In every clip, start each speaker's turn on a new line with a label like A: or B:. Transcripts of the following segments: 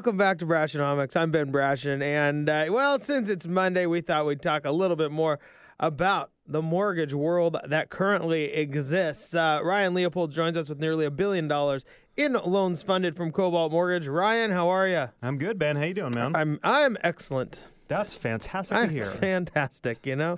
A: Welcome back to Brashonomics. I'm Ben Brashen, and since it's Monday, we thought we'd talk a little bit more about the mortgage world that currently exists. Ryan Leopold joins us with nearly $1 billion in loans funded from Cobalt Mortgage. Ryan, how are you?
B: I'm good, Ben. How you doing, man?
A: I'm excellent.
B: That's fantastic to hear.
A: It's fantastic, you know.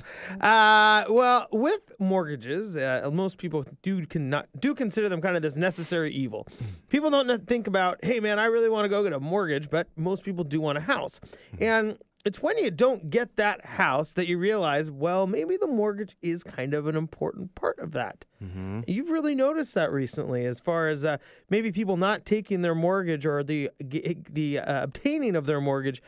A: With mortgages, most people do consider them kind of this necessary evil. People don't think about, hey, man, I really want to go get a mortgage, but most people do want a house. And it's when you don't get that house that you realize, well, maybe the mortgage is kind of an important part of that. Mm-hmm. You've really noticed that recently as far as maybe people not taking their mortgage or the obtaining of their mortgage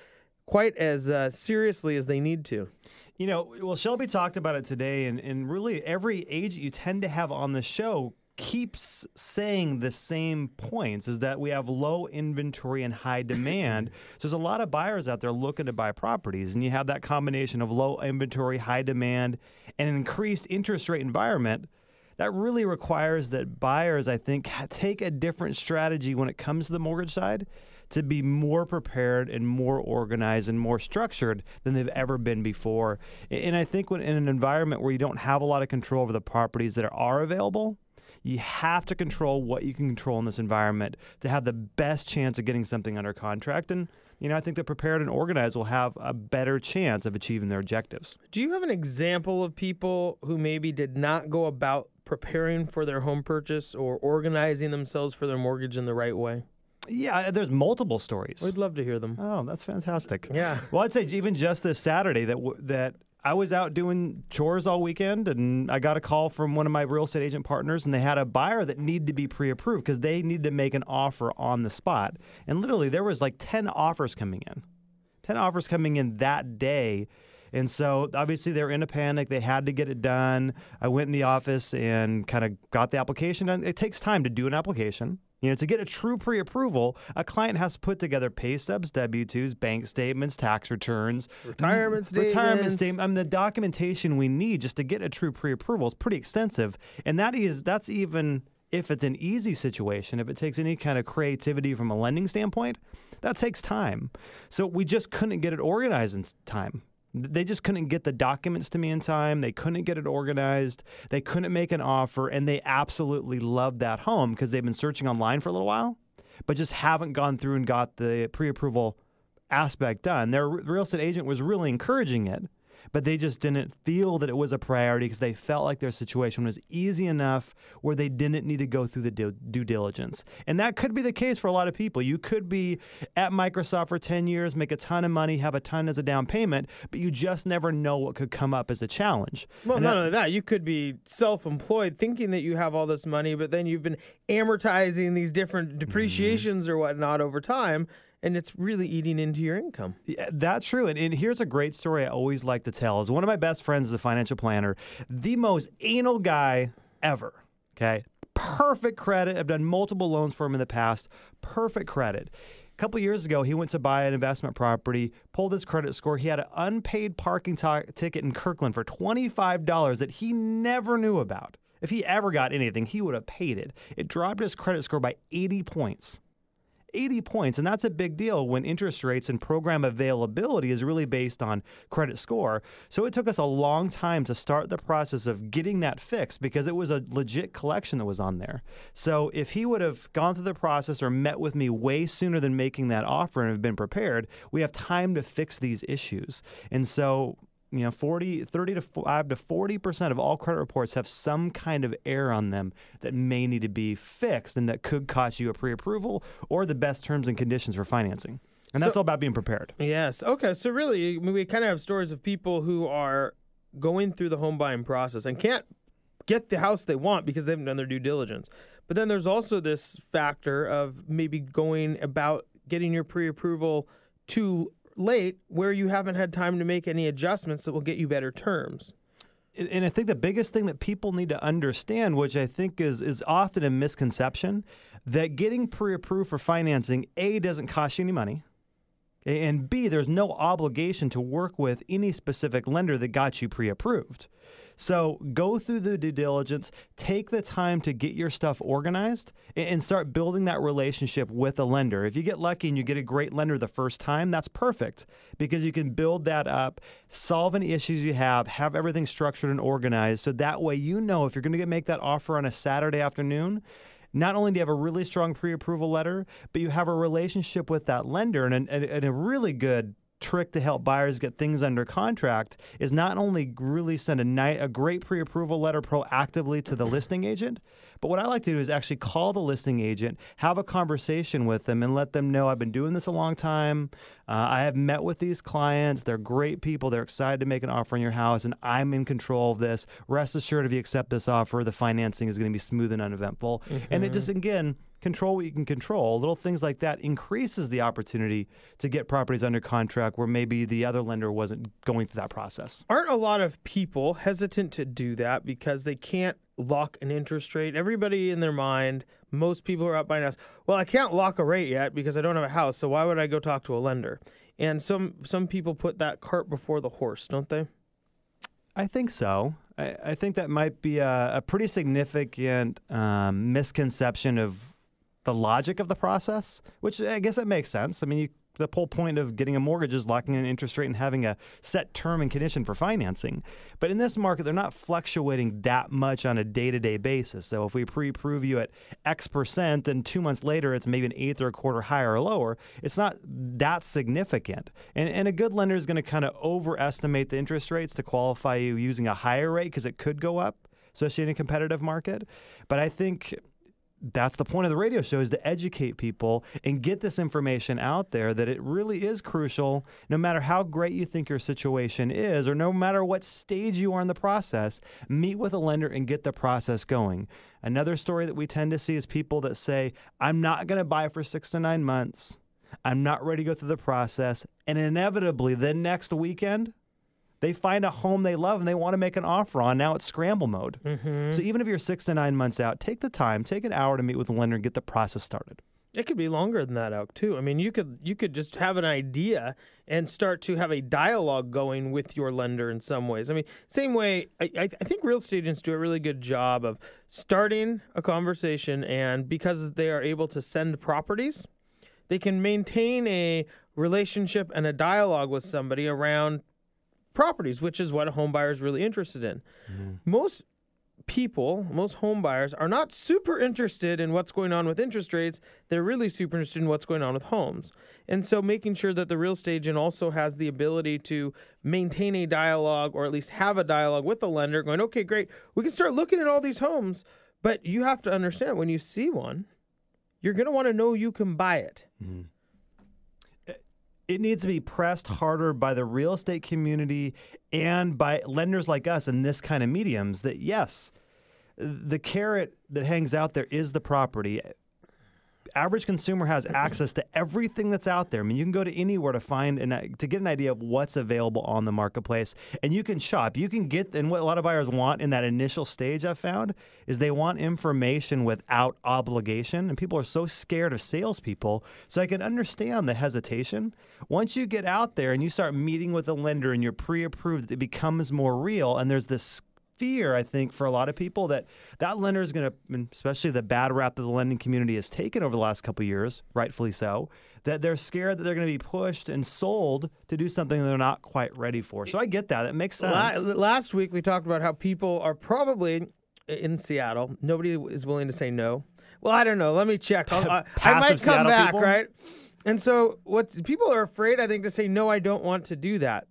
A: quite as seriously as they need to.
B: You know, well, Shelby talked about it today, and really every agent you tend to have on the show keeps saying the same points, is that we have low inventory and high demand. So there's a lot of buyers out there looking to buy properties, and you have that combination of low inventory, high demand, and an increased interest rate environment. That really requires that buyers, I think, take a different strategy when it comes to the mortgage side to be more prepared and more organized and more structured than they've ever been before. And I think when in an environment where you don't have a lot of control over the properties that are available, you have to control what you can control in this environment to have the best chance of getting something under contract. And, you know, I think the prepared and organized will have a better chance of achieving their objectives.
A: Do you have an example of people who maybe did not go about preparing for their home purchase or organizing themselves for their mortgage in the right way?
B: Yeah, there's multiple stories.
A: We'd love to hear them.
B: Oh, that's fantastic.
A: Yeah.
B: Well, I'd say even just this Saturday that I was out doing chores all weekend, and I got a call from one of my real estate agent partners, and they had a buyer that needed to be pre-approved because they needed to make an offer on the spot. And literally there was like 10 offers coming in. 10 offers coming in that day. And so obviously they were in a panic. They had to get it done. I went in the office and kind of got the application done. It takes time to do an application. You know, to get a true pre-approval, a client has to put together pay stubs, W-2s, bank statements, tax returns,
A: retirement statements.
B: The documentation we need just to get a true pre-approval is pretty extensive. And that's even if it's an easy situation. If it takes any kind of creativity from a lending standpoint, that takes time. So we just couldn't get it organized in time. They just couldn't get the documents to me in time. They couldn't get it organized. They couldn't make an offer, and they absolutely loved that home because they've been searching online for a little while, but just haven't gone through and got the pre-approval aspect done. Their real estate agent was really encouraging it, but they just didn't feel that it was a priority because they felt like their situation was easy enough where they didn't need to go through the due diligence. And that could be the case for a lot of people. You could be at Microsoft for 10 years, make a ton of money, have a ton as a down payment, but you just never know what could come up as a challenge.
A: Well, not only that, you could be self-employed thinking that you have all this money, but then you've been amortizing these different depreciations or whatnot over time, and it's really eating into your income.
B: Yeah, that's true. And here's a great story I always like to tell. Is one of my best friends is a financial planner, the most anal guy ever. Okay, perfect credit. I've done multiple loans for him in the past. Perfect credit. A couple years ago, he went to buy an investment property, pulled his credit score. He had an unpaid parking ticket in Kirkland for $25 that he never knew about. If he ever got anything, he would have paid it. It dropped his credit score by 80 points. 80 points, and that's a big deal when interest rates and program availability is really based on credit score. So it took us a long time to start the process of getting that fixed because it was a legit collection that was on there. So if he would have gone through the process or met with me way sooner than making that offer and have been prepared, we have time to fix these issues. And so 35 to 40% of all credit reports have some kind of error on them that may need to be fixed and that could cost you a pre-approval or the best terms and conditions for financing. And that's all about being prepared.
A: Yes. Okay. So really, we kind of have stories of people who are going through the home buying process and can't get the house they want because they haven't done their due diligence. But then there's also this factor of maybe going about getting your pre-approval too late where you haven't had time to make any adjustments that will get you better terms.
B: And I think the biggest thing that people need to understand, which I think is often a misconception, that getting pre-approved for financing, A, doesn't cost you any money. And B, there's no obligation to work with any specific lender that got you pre-approved. So go through the due diligence, take the time to get your stuff organized, and start building that relationship with a lender. If you get lucky and you get a great lender the first time, that's perfect because you can build that up, solve any issues you have everything structured and organized. So that way you know if you're going to make that offer on a Saturday afternoon, not only do you have a really strong pre-approval letter, but you have a relationship with that lender. And a really good trick to help buyers get things under contract is not only really send a great pre-approval letter proactively to the listing agent, but what I like to do is actually call the listing agent, have a conversation with them, and let them know I've been doing this a long time. I have met with these clients. They're great people. They're excited to make an offer on your house, and I'm in control of this. Rest assured, if you accept this offer, the financing is going to be smooth and uneventful. And it just, again, control what you can control. Little things like that increases the opportunity to get properties under contract where maybe the other lender wasn't going through that process.
A: Aren't a lot of people hesitant to do that because they can't lock an interest rate? Everybody in their mind, most people are out buying a house. Well, I can't lock a rate yet because I don't have a house, so why would I go talk to a lender? And some people put that cart before the horse, don't they?
B: I think so. I think that might be a pretty significant misconception of the logic of the process, which I guess that makes sense. I mean, the whole point of getting a mortgage is locking in an interest rate and having a set term and condition for financing. But in this market, they're not fluctuating that much on a day-to-day basis. So if we pre-approve you at X% and 2 months later it's maybe an eighth or a quarter higher or lower, it's not that significant. And a good lender is going to kind of overestimate the interest rates to qualify you using a higher rate because it could go up, especially in a competitive market. But I think that's the point of the radio show, is to educate people and get this information out there that it really is crucial, no matter how great you think your situation is or no matter what stage you are in the process, meet with a lender and get the process going. Another story that we tend to see is people that say, I'm not going to buy for 6 to 9 months. I'm not ready to go through the process. And inevitably, the next weekend, they find a home they love and they want to make an offer on. Now it's scramble mode. So even if you're 6 to 9 months out, take the time, take an hour to meet with a lender and get the process started.
A: It could be longer than that out too. I mean, you could just have an idea and start to have a dialogue going with your lender in some ways. I mean, same way, I think real estate agents do a really good job of starting a conversation, and because they are able to send properties, they can maintain a relationship and a dialogue with somebody around properties, which is what a home buyer is really interested in. Most home buyers are not super interested in what's going on with interest rates. They're really super interested in what's going on with homes. And so making sure that the real estate agent also has the ability to maintain a dialogue, or at least have a dialogue with the lender going, okay, great, we can start looking at all these homes, but you have to understand when you see one, you're going to want to know you can buy it.
B: It needs to be pressed harder by the real estate community and by lenders like us in this kind of mediums that, yes, the carrot that hangs out there is the property. Average consumer has access to everything that's out there. I mean, you can go to anywhere to find to get an idea of what's available on the marketplace, and you can shop. You can get, and what a lot of buyers want in that initial stage, I've found, is they want information without obligation, and people are so scared of salespeople. So I can understand the hesitation. Once you get out there and you start meeting with a lender and you're pre-approved, it becomes more real, and there's this fear, I think, for a lot of people that lender is going to, especially the bad rap that the lending community has taken over the last couple of years, rightfully so, that they're scared that they're going to be pushed and sold to do something they're not quite ready for. So I get that. It makes sense.
A: Last week, we talked about how people are probably in Seattle. Nobody is willing to say no. Well, I don't know. Let me check. I might come
B: Seattle
A: back,
B: people?
A: right? And so people are afraid, I think, to say, no, I don't want to do that.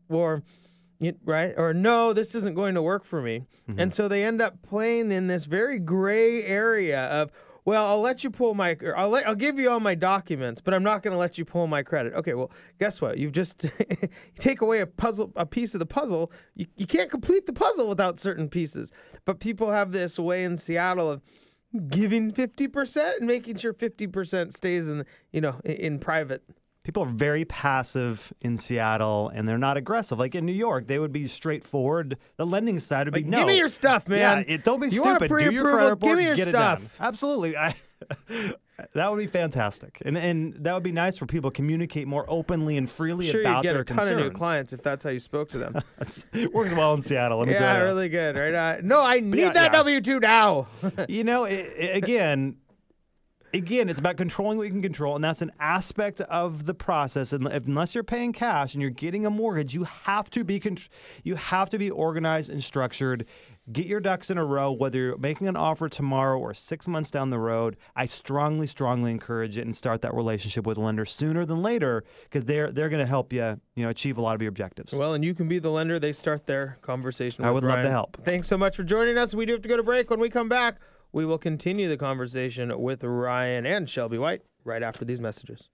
A: Right? Or no, this isn't going to work for me. And so they end up playing in this very gray area of, well, I'll let you pull I'll give you all my documents, but I'm not going to let you pull my credit. Okay, well, guess what? You've just you take away a piece of the puzzle. You can't complete the puzzle without certain pieces. But people have this way in Seattle of giving 50% and making sure 50% stays in private.
B: People are very passive in Seattle, and they're not aggressive. Like in New York, they would be straightforward. The lending side would be, no.
A: Give me your stuff, man.
B: Yeah, don't be
A: you want
B: stupid.
A: a
B: Do your credit report,
A: give me your
B: get
A: stuff.
B: it done. Absolutely. That would be fantastic, and that would be nice for people to communicate more openly and freely about
A: you'd
B: their
A: get a ton
B: concerns.
A: of new clients if that's how you spoke to them.
B: It works well in Seattle. Let me tell
A: Yeah,
B: you.
A: really good, right? No, I need
B: yeah,
A: that
B: yeah.
A: W-2 now.
B: You know, again, it's about controlling what you can control, and that's an aspect of the process. And unless you're paying cash and you're getting a mortgage, you have to be organized and structured. Get your ducks in a row, whether you're making an offer tomorrow or 6 months down the road. I strongly, strongly encourage it and start that relationship with a lender sooner than later, because they're going to help you, achieve a lot of your objectives.
A: Well, and you can be the lender. They start their conversation with
B: I would love
A: Ryan.
B: to help.
A: Thanks so much for joining us. We do have to go to break. When we come back, we will continue the conversation with Ryan and Shelby White right after these messages.